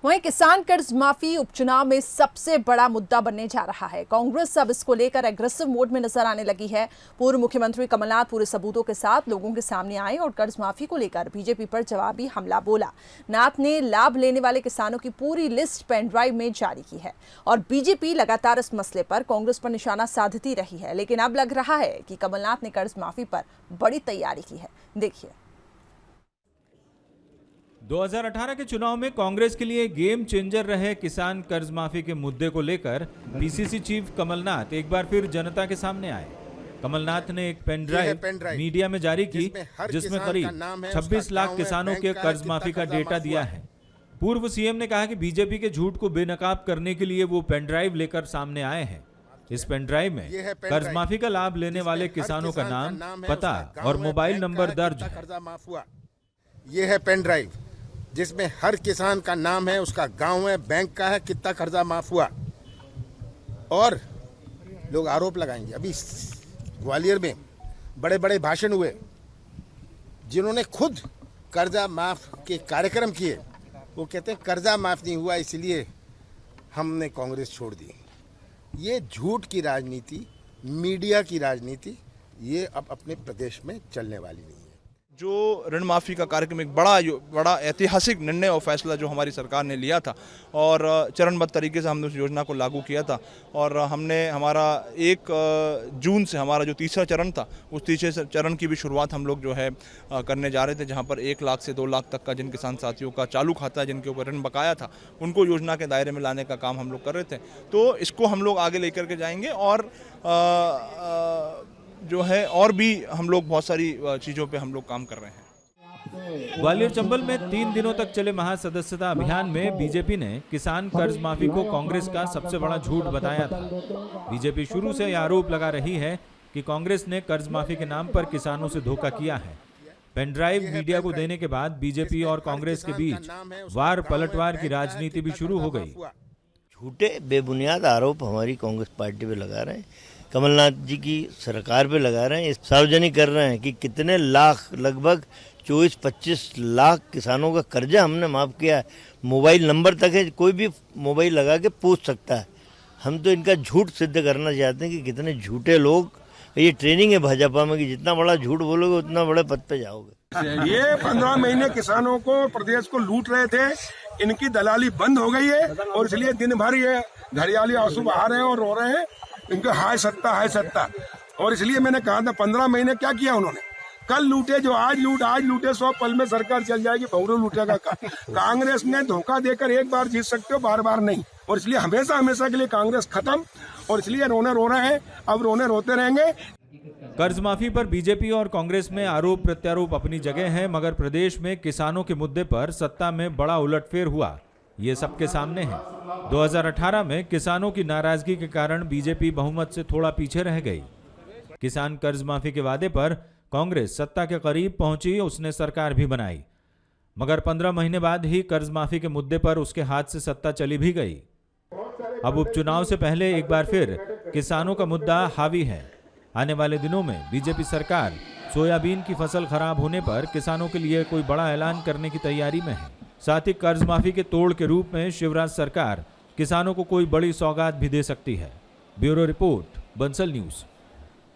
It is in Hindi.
वहीं किसान कर्ज माफी उपचुनाव में सबसे बड़ा मुद्दा बनने जा रहा है। कांग्रेस अब इसको लेकर एग्रेसिव मोड में नजर आने लगी है। पूर्व मुख्यमंत्री कमलनाथ पूरे सबूतों के साथ लोगों के सामने आए और कर्ज माफी को लेकर बीजेपी पर जवाबी हमला बोला। नाथ ने लाभ लेने वाले किसानों की पूरी लिस्ट पेन ड्राइव में जारी की है और बीजेपी लगातार इस मसले पर कांग्रेस पर निशाना साधती रही है, लेकिन अब लग रहा है कि कमलनाथ ने कर्ज माफी पर बड़ी तैयारी की है। देखिए, 2018 के चुनाव में कांग्रेस के लिए गेम चेंजर रहे किसान कर्ज माफी के मुद्दे को लेकर पीसीसी चीफ कमलनाथ एक बार फिर जनता के सामने आए। कमलनाथ ने एक पेन ड्राइव मीडिया में जारी की जिसमें करीब 26 लाख किसानों के कर्ज माफी का डेटा दिया है। पूर्व सीएम ने कहा कि बीजेपी के झूठ को बेनकाब करने के लिए वो पेन ड्राइव लेकर सामने आए हैं। इस पेन ड्राइव में कर्ज माफी का लाभ लेने वाले किसानों का नाम, पता और मोबाइल नंबर दर्ज है। ये है पेन ड्राइव जिसमें हर किसान का नाम है, उसका गांव है, बैंक का है, कितना कर्जा माफ हुआ। और लोग आरोप लगाएंगे, अभी ग्वालियर में बड़े बड़े भाषण हुए, जिन्होंने खुद कर्जा माफ के कार्यक्रम किए, वो कहते हैं कर्जा माफ नहीं हुआ इसलिए हमने कांग्रेस छोड़ दी। ये झूठ की राजनीति, मीडिया की राजनीति, ये अब अपने प्रदेश में चलने वाली नहीं है। जो ऋण माफ़ी का कार्यक्रम एक बड़ा ऐतिहासिक निर्णय और फैसला जो हमारी सरकार ने लिया था और चरणबद्ध तरीके से हमने उस योजना को लागू किया था और हमने हमारा 1 जून से हमारा जो तीसरा चरण था, उस तीसरे चरण की भी शुरुआत हम लोग जो है करने जा रहे थे, जहां पर 1 लाख से 2 लाख तक का जिन किसान साथियों का चालू खाता है, जिनके ऊपर ऋण बकाया था, उनको योजना के दायरे में लाने का काम हम लोग कर रहे थे। तो इसको हम लोग आगे लेकर के जाएंगे और जो है और भी हम लोग बहुत सारी चीज़ों पे हम लोग काम कर रहे हैं। ग्वालियर चंबल में 3 दिनों तक चले महासदस्यता अभियान में बीजेपी ने किसान कर्ज माफी को कांग्रेस का सबसे बड़ा झूठ बताया था। बीजेपी शुरू से यह आरोप लगा रही है कि कांग्रेस ने कर्ज माफी के नाम पर किसानों से धोखा किया है। पेन ड्राइव मीडिया को देने के बाद बीजेपी और कांग्रेस के बीच वार पलटवार की राजनीति भी शुरू हो गई। झूठे बेबुनियाद आरोप हमारी कांग्रेस पार्टी पे लगा रहे हैं, कमलनाथ जी की सरकार पे लगा रहे हैं, सार्वजनिक कर रहे हैं कि कितने लाख, लगभग 24-25 लाख किसानों का कर्जा हमने माफ किया है। मोबाइल नंबर तक है, कोई भी मोबाइल लगा के पूछ सकता है। हम तो इनका झूठ सिद्ध करना चाहते हैं कि कितने झूठे लोग। ये ट्रेनिंग है भाजपा में कि जितना बड़ा झूठ बोलोगे उतना बड़े पद पे जाओगे। ये 15 महीने किसानों को, प्रदेश को लूट रहे थे, इनकी दलाली बंद हो गई है और इसलिए दिन भर ये घड़ियाली आंसू बहा रहे हैं और रो रहे हैं। इनके हाय सत्ता। और इसलिए मैंने कहा था 15 महीने क्या किया उन्होंने। कल लूटे जो आज लूटे 100 पल में सरकार चल जाएगी, बहुरू लूटेगा। कांग्रेस ने धोखा देकर एक बार जीत सकते हो, बार बार नहीं। और इसलिए हमेशा के लिए कांग्रेस खत्म और इसलिए रो रहे हैं, अब रोते रहेंगे। कर्ज माफी पर बीजेपी और कांग्रेस में आरोप प्रत्यारोप अपनी जगह है, मगर प्रदेश में किसानों के मुद्दे पर सत्ता में बड़ा उलटफेर हुआ, ये सबके सामने है। 2018 में किसानों की नाराजगी के कारण बीजेपी बहुमत से थोड़ा पीछे रह गई। किसान कर्ज माफी के वादे पर कांग्रेस सत्ता के करीब पहुंची, उसने सरकार भी बनाई, मगर 15 महीने बाद ही कर्ज माफी के मुद्दे पर उसके हाथ से सत्ता चली भी गई। अब उपचुनाव से पहले एक बार फिर किसानों का मुद्दा हावी है। आने वाले दिनों में बीजेपी सरकार सोयाबीन की फसल खराब होने पर किसानों के लिए कोई बड़ा ऐलान करने की तैयारी में है। साथ ही कर्ज माफी के तोड़ के रूप में शिवराज सरकार किसानों को कोई बड़ी सौगात भी दे सकती है। Bureau report, Bansal news.